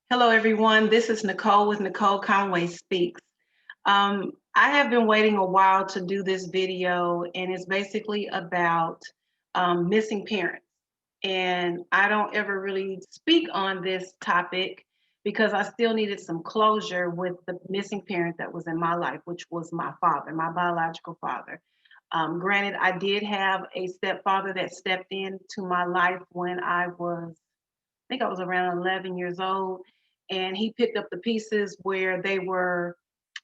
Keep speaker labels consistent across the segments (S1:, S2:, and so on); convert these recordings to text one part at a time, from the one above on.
S1: Hello, everyone. This is Nicole with Nicole Conway Speaks. I have been waiting a while to do this video, and it's basically about missing parents. And I don't ever really speak on this topic because I still needed some closure with the missing parent that was in my life, which was my father, my biological father. Granted, I did have a stepfather that stepped into my life when I think I was around 11 years old, and he picked up the pieces where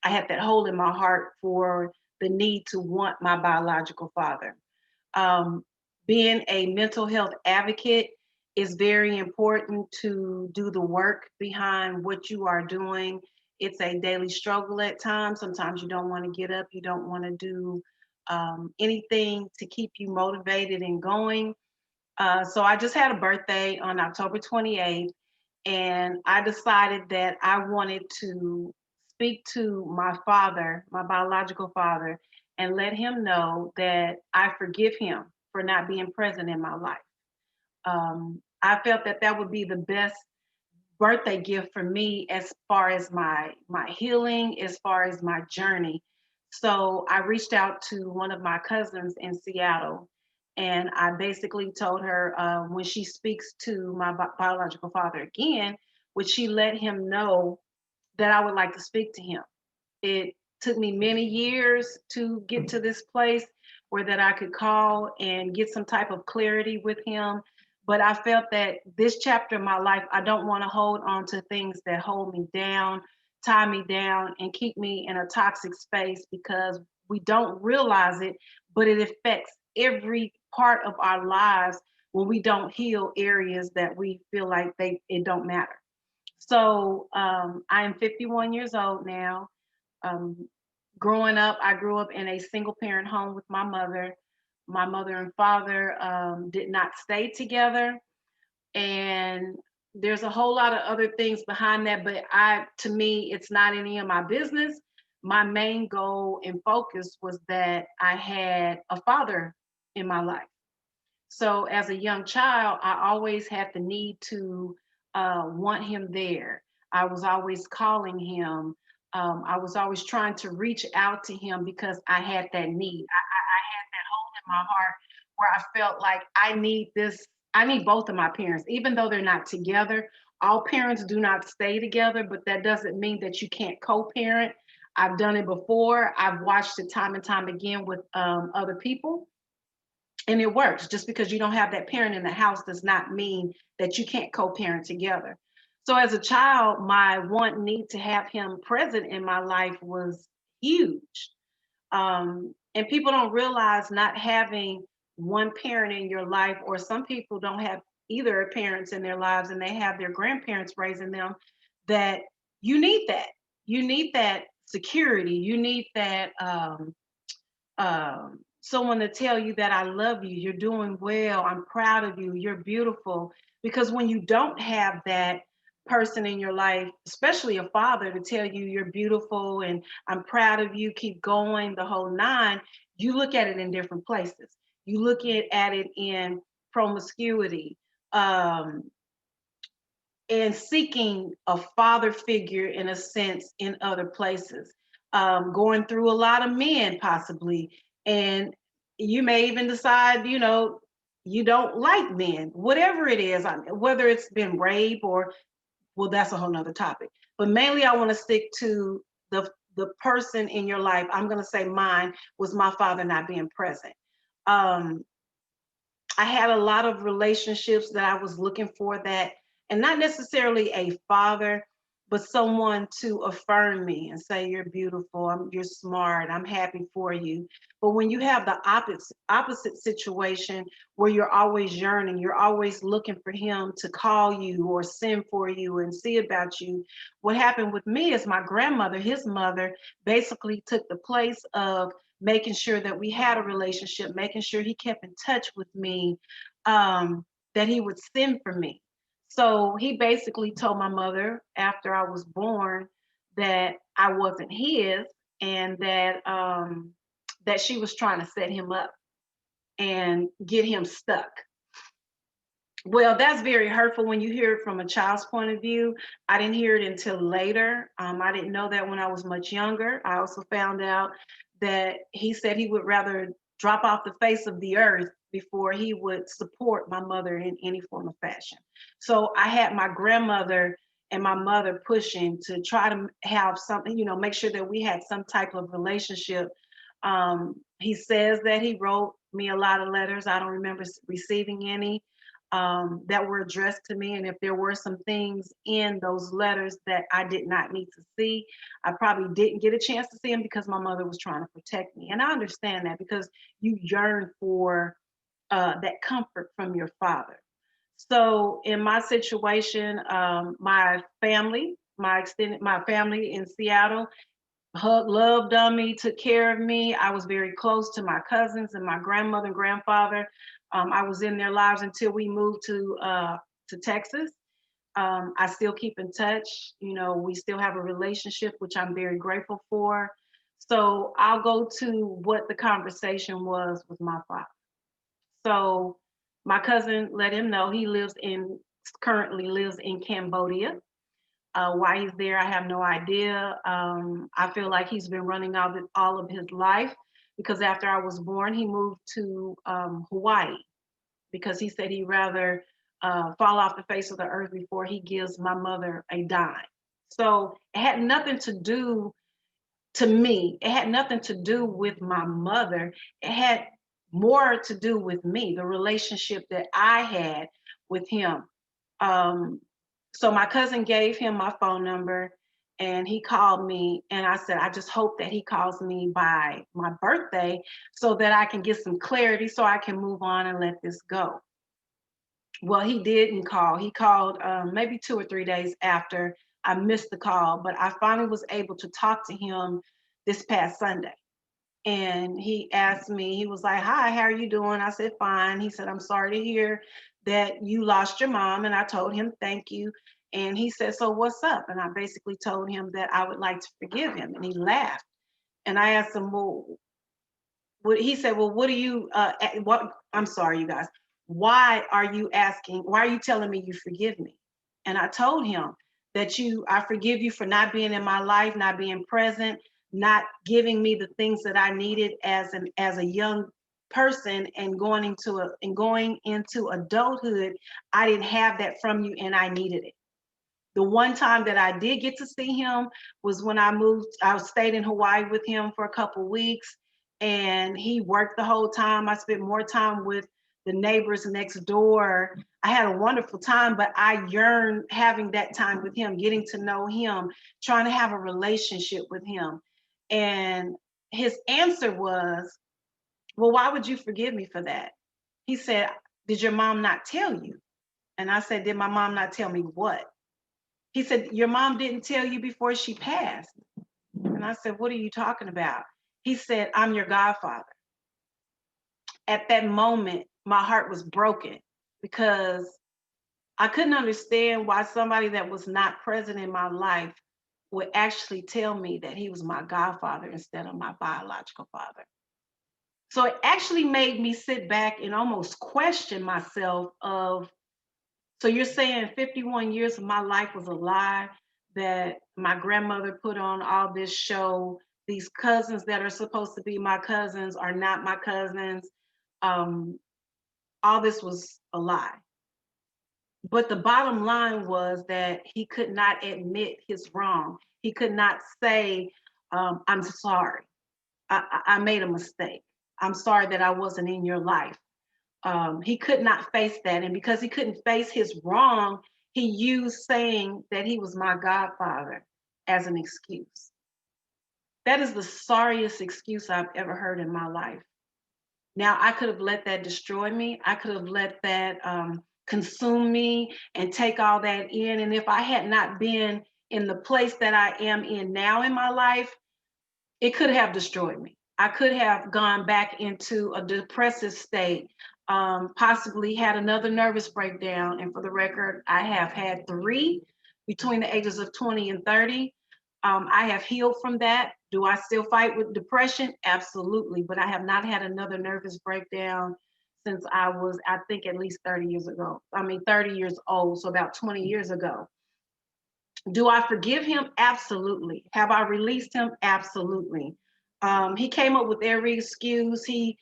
S1: I had that hole in my heart for the need to want my biological father. Um, Being a mental health advocate is very important to do the work behind what you are doing. It's a daily struggle at times. Sometimes you don't want to get up, you don't want to do anything to keep you motivated and going. So I just had a birthday on October 28th, and I decided that I wanted to speak to my father, my biological father, and let him know that I forgive him for not being present in my life. I felt that that would be the best birthday gift for me as far as my healing, as far as my journey. So I reached out to one of my cousins in Seattle, and I basically told her when she speaks to my biological father again, would she let him know that I would like to speak to him. It took me many years to get to this place where that I could call and get some type of clarity with him. But I felt that this chapter of my life, I don't want to hold on to things that hold me down, tie me down, and keep me in a toxic space because we don't realize it, but it affects every part of our lives when we don't heal areas that we feel like it don't matter. So I am 51 years old now. Um, Growing up, I grew up in a single parent home with my mother. My mother and father did not stay together. And there's a whole lot of other things behind that, but to me, it's not any of my business. My main goal and focus was that I had a father in my life. So as a young child, I always had the need to want him there. I was always calling him. I was always trying to reach out to him because I had that need. I had that hole in my heart where I felt like I need this. I need both of my parents, even though they're not together. All parents do not stay together, but that doesn't mean that you can't co-parent. I've done it before. I've watched it time and time again with other people, and it works. Just because you don't have that parent in the house does not mean that you can't co-parent together. So as a child, my want need to have him present in my life was huge. And people don't realize not having one parent in your life, or some people don't have either parents in their lives and they have their grandparents raising them, that you need that. You need that security. You need that someone to tell you that I love you, you're doing well, I'm proud of you, you're beautiful. Because when you don't have that person in your life, especially a father, to tell you you're beautiful and I'm proud of you, keep going, the whole nine, you look at it in different places. You look at it in promiscuity, um, and seeking a father figure in a sense in other places, going through a lot of men possibly, and you may even decide, you don't like men, whatever it is, whether it's been rape or, well, that's a whole nother topic. But mainly I want to stick to the person in your life. I'm going to say mine was my father not being present. um, I had a lot of relationships that I was looking for, that, and not necessarily a father, but someone to affirm me and say, you're beautiful, you're smart, I'm happy for you. But when you have the opposite situation where you're always yearning, you're always looking for him to call you or send for you and see about you. What happened with me is my grandmother, his mother, basically took the place of making sure that we had a relationship, making sure he kept in touch with me, that he would send for me. So he basically told my mother after I was born that I wasn't his, and that she was trying to set him up and get him stuck. Well, that's very hurtful when you hear it from a child's point of view. I didn't hear it until later. I didn't know that when I was much younger. I also found out that he said he would rather drop off the face of the earth before he would support my mother in any form of fashion. So I had my grandmother and my mother pushing to try to have something, make sure that we had some type of relationship. He says that he wrote me a lot of letters. I don't remember receiving any that were addressed to me. And if there were some things in those letters that I did not need to see, I probably didn't get a chance to see them because my mother was trying to protect me. And I understand that because you yearn for that comfort from your father. So in my situation, my family in Seattle, loved on me, took care of me. I was very close to my cousins and my grandmother and grandfather. I was in their lives until we moved to Texas. I still keep in touch. We still have a relationship, which I'm very grateful for. So I'll go to what the conversation was with my father. So my cousin let him know currently lives in Cambodia. Why he's there, I have no idea. I feel like he's been running out of all of his life because after I was born, he moved to Hawaii because he said he'd rather fall off the face of the earth before he gives my mother a dime. So it had nothing to do to me. It had nothing to do with my mother. It had more to do with me, the relationship that I had with him. Um, so my cousin gave him my phone number and he called me and I said, I just hope that he calls me by my birthday so that I can get some clarity so I can move on and let this go. Well, he didn't call. He called maybe 2 or 3 days after. I missed the call, but I finally was able to talk to him this past Sunday. And he asked me, he was like, "Hi, how are you doing?" I said, "Fine." He said, "I'm sorry to hear that you lost your mom." And I told him, "Thank you." And he said, "So what's up?" And I basically told him that I would like to forgive him. And he laughed. And I asked him, "Well, he said, well, what do you, what, I'm sorry, you guys. Why are you telling me you forgive me?" And I told him that I forgive you for not being in my life, not being present, not giving me the things that I needed as a young person and going into adulthood. I didn't have that from you and I needed it. The one time that I did get to see him was when I stayed in Hawaii with him for a couple weeks and he worked the whole time. I spent more time with the neighbors next door. I had a wonderful time, but I yearned having that time with him, getting to know him, trying to have a relationship with him. And his answer was, "Well, why would you forgive me for that?" He said, "Did your mom not tell you?" And I said, "Did my mom not tell me what?" He said, "Your mom didn't tell you before she passed." And I said, "What are you talking about?" He said, "I'm your godfather." At that moment, my heart was broken because I couldn't understand why somebody that was not present in my life would actually tell me that he was my godfather instead of my biological father. So it actually made me sit back and almost question myself of, so you're saying 51 years of my life was a lie, that my grandmother put on all this show, these cousins that are supposed to be my cousins are not my cousins. Um, all this was a lie. But the bottom line was that he could not admit his wrong. He could not say, "I'm sorry. I made a mistake. I'm sorry that I wasn't in your life." He could not face that. And because he couldn't face his wrong, he used saying that he was my godfather as an excuse. That is the sorriest excuse I've ever heard in my life. Now, I could have let that destroy me. I could have let that consume me and take all that in. And if I had not been in the place that I am in now in my life, it could have destroyed me. I could have gone back into a depressive state, possibly had another nervous breakdown. And for the record, I have had three between the ages of 20 and 30. I have healed from that. Do I still fight with depression? Absolutely. But I have not had another nervous breakdown since I was, I think, at least 30 years ago. I mean, 30 years old, so about 20 years ago. Do I forgive him? Absolutely. Have I released him? Absolutely. He came up with every excuse. He,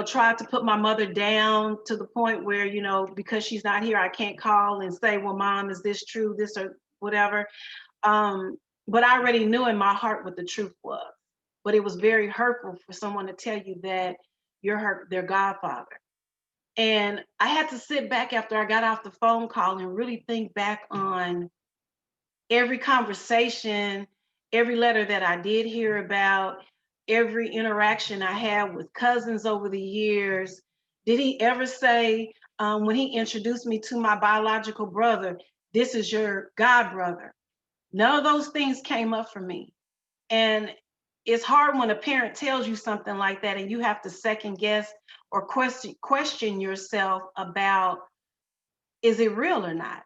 S1: tried to put my mother down to the point where, because she's not here, I can't call and say, well, mom, is this true? This or whatever. But I already knew in my heart what the truth was. But it was very hurtful for someone to tell you that you're their godfather. And I had to sit back after I got off the phone call and really think back on every conversation, every letter that I did hear about, every interaction I had with cousins over the years. Did he ever say, when he introduced me to my biological brother, this is your god brother? None of those things came up for me. And it's hard when a parent tells you something like that and you have to second guess or question yourself about, is it real or not?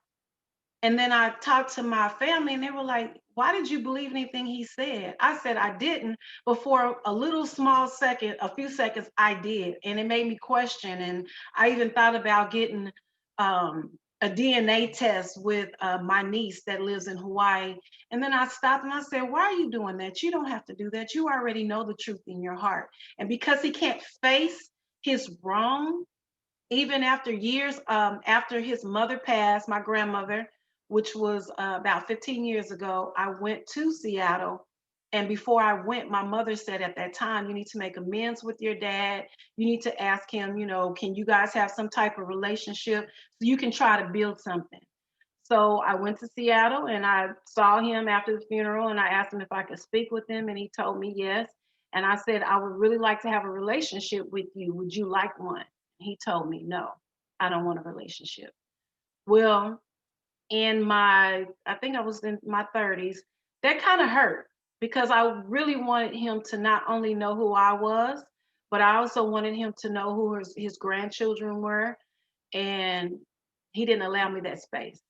S1: And then I talked to my family and they were like, why did you believe anything he said? I said I didn't, but for a little small second, a few seconds, I did. And it made me question. And I even thought about getting a DNA test with my niece that lives in Hawaii. And then I stopped and I said, why are you doing that? You don't have to do that. You already know the truth in your heart. And because he can't face his wrong, even after years, after his mother passed, my grandmother, which was about 15 years ago, I went to Seattle. And before I went, my mother said at that time, you need to make amends with your dad. You need to ask him, can you guys have some type of relationship so you can try to build something? So I went to Seattle and I saw him after the funeral and I asked him if I could speak with him and he told me yes. And I said, I would really like to have a relationship with you. Would you like one? He told me, no, I don't want a relationship. Well, I think I was in my 30s, that kind of hurt because I really wanted him to not only know who I was, but I also wanted him to know who his grandchildren were. And he didn't allow me that space.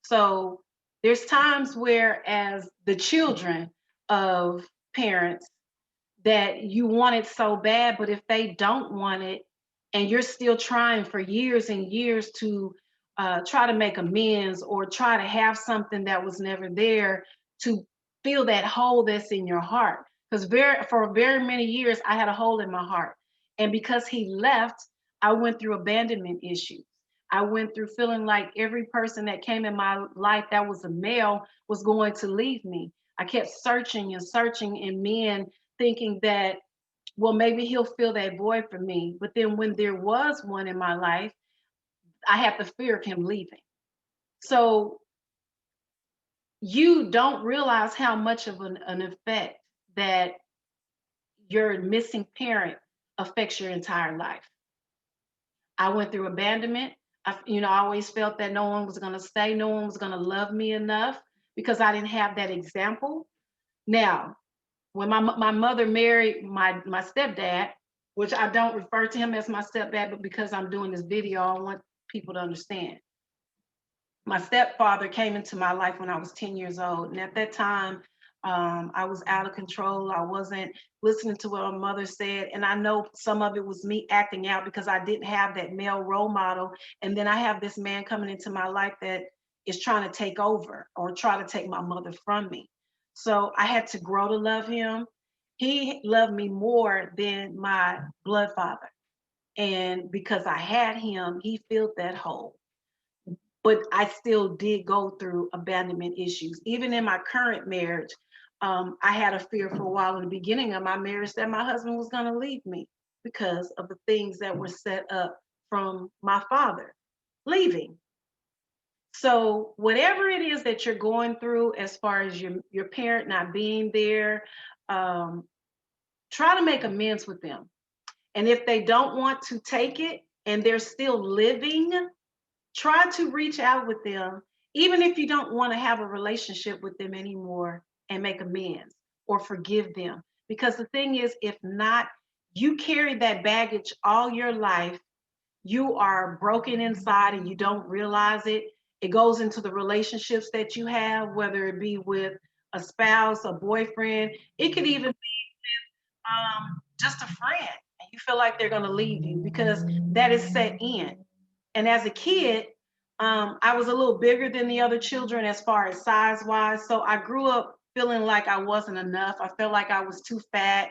S1: So there's times where, as the children of parents, that you want it so bad, but if they don't want it and you're still trying for years and years to try to make amends or try to have something that was never there to fill that hole that's in your heart. Because for very many years, I had a hole in my heart. And because he left, I went through abandonment issues. I went through feeling like every person that came in my life that was a male was going to leave me. I kept searching and searching in men thinking that, well, maybe he'll fill that void for me. But then when there was one in my life, I had the fear of him leaving. So you don't realize how much of an effect that your missing parent affects your entire life. I went through abandonment. I always felt that no one was going to stay, no one was going to love me enough because I didn't have that example. Now, when my mother married my stepdad, which I don't refer to him as my stepdad, but because I'm doing this video, I want people to understand. My stepfather came into my life when I was 10 years old. And at that time, I was out of control. I wasn't listening to what my mother said. And I know some of it was me acting out because I didn't have that male role model. And then I have this man coming into my life that is trying to take over or try to take my mother from me. So I had to grow to love him. He loved me more than my blood father. And because I had him, he filled that hole. But I still did go through abandonment issues. Even in my current marriage, I had a fear for a while in the beginning of my marriage that my husband was going to leave me because of the things that were set up from my father leaving. So whatever it is that you're going through, as far as your parent not being there, try to make amends with them. And if they don't want to take it and they're still living, try to reach out with them, even if you don't want to have a relationship with them anymore, and make amends or forgive them. Because the thing is, if not, you carry that baggage all your life. You are broken inside and you don't realize it. It goes into the relationships that you have, whether it be with a spouse, a boyfriend. It could even be just a friend. You feel like they're going to leave you because that is set in. And as a kid, I was a little bigger than the other children as far as size wise. So I grew up feeling like I wasn't enough. I felt like I was too fat.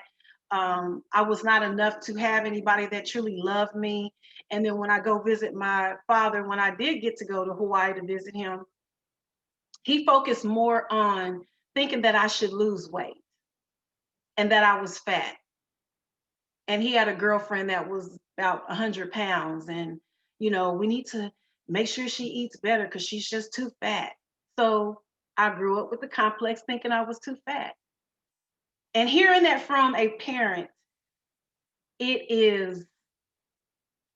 S1: I was not enough to have anybody that truly loved me. And then when I go visit my father, when I did get to go to Hawaii to visit him, he focused more on thinking that I should lose weight and that I was fat. And he had a girlfriend that was about 100 pounds. And, we need to make sure she eats better because she's just too fat. So I grew up with the complex thinking I was too fat. And hearing that from a parent, it is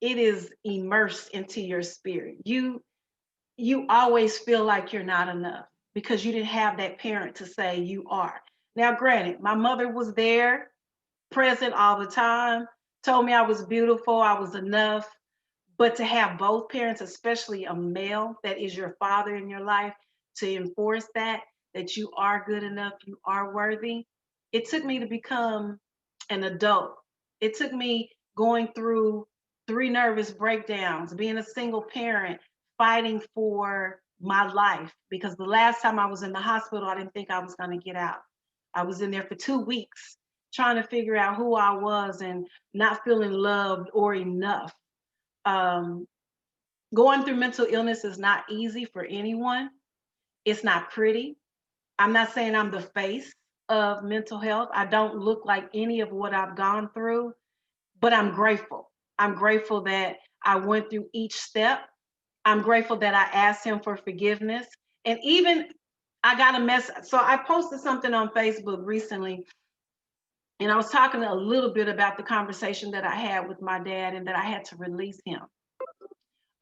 S1: it is immersed into your spirit. You always feel like you're not enough because you didn't have that parent to say you are. Now, granted, my mother was there, present all the time, told me I was beautiful, I was enough. But to have both parents, especially a male that is your father in your life, to enforce that you are good enough, you are worthy, it took me to become an adult. It took me going through 3 nervous breakdowns, being a single parent, fighting for my life. Because the last time I was in the hospital, I didn't think I was going to get out. I was in there for 2 weeks trying to figure out who I was and not feeling loved or enough. Um, Going through mental illness is not easy for anyone. It's not pretty. I'm not saying I'm the face of mental health. I don't look like any of what I've gone through, but I'm grateful. I'm grateful that I went through each step. I'm grateful that I asked him for forgiveness. And even I got a message. So I posted something on Facebook recently, and I was talking a little bit about the conversation that I had with my dad and that I had to release him.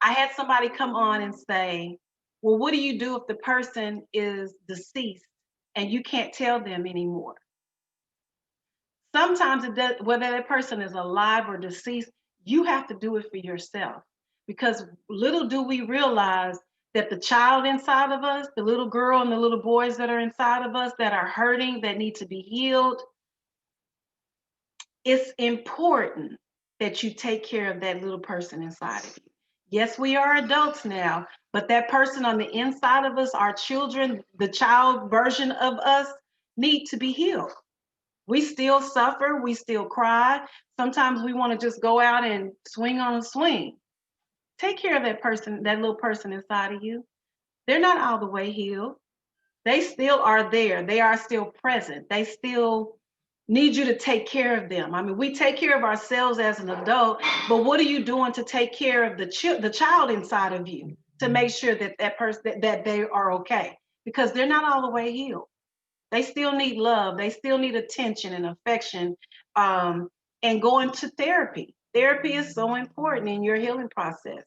S1: I had somebody come on and say, well, what do you do if the person is deceased and you can't tell them anymore? Sometimes it does, whether that person is alive or deceased, you have to do it for yourself. Because little do we realize that the child inside of us, the little girl and the little boys that are inside of us that are hurting, that need to be healed, it's important that you take care of that little person inside of you. Yes, we are adults now, but that person on the inside of us, our children, the child version of us, need to be healed. We still suffer, we still cry. Sometimes we want to just go out and swing on a swing. Take care of that person, that little person inside of you. They're not all the way healed. They still are there. They are still present. They still need you to take care of them. I mean, we take care of ourselves as an adult, but what are you doing to take care of the child inside of you to make sure that that person that they are okay? Because they're not all the way healed. They still need love. They still need attention and affection, and going to therapy. Therapy is so important in your healing process.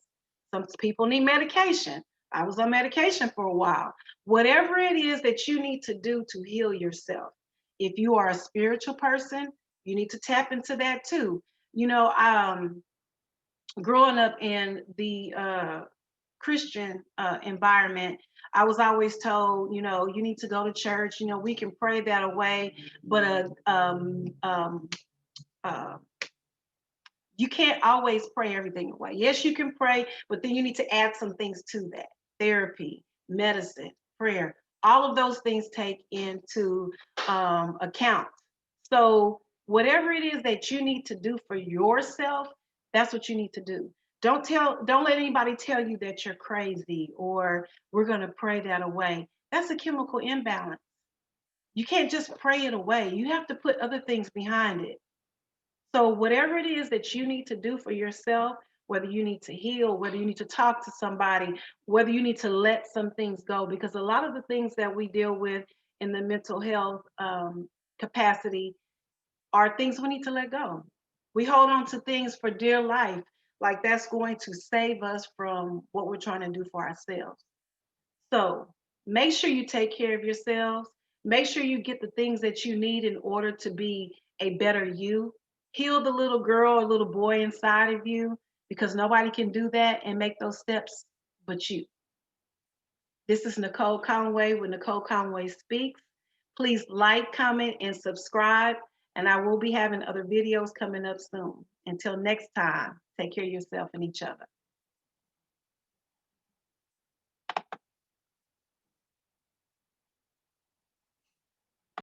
S1: Some people need medication. I was on medication for a while. Whatever it is that you need to do to heal yourself. If you are a spiritual person, you need to tap into that too. Growing up in the Christian environment, I was always told, you need to go to church. We can pray that away, but uh, you can't always pray everything away. Yes, you can pray, but then you need to add some things to that: therapy, medicine, prayer. All of those things take into account. So whatever it is that you need to do for yourself, that's what you need to do. Don't let anybody tell you that you're crazy or we're going to pray that away. That's a chemical imbalance. You can't just pray it away. You have to put other things behind it. So whatever it is that you need to do for yourself, whether you need to heal, whether you need to talk to somebody, whether you need to let some things go, because a lot of the things that we deal with in the mental health capacity are things we need to let go. We hold on to things for dear life, like that's going to save us from what we're trying to do for ourselves. So make sure you take care of yourselves. Make sure you get the things that you need in order to be a better you. Heal the little girl or little boy inside of you, because nobody can do that and make those steps but you. This is Nicole Conway with Nicole Conway Speaks. Please like, comment, and subscribe. And I will be having other videos coming up soon. Until next time, take care of yourself and each other.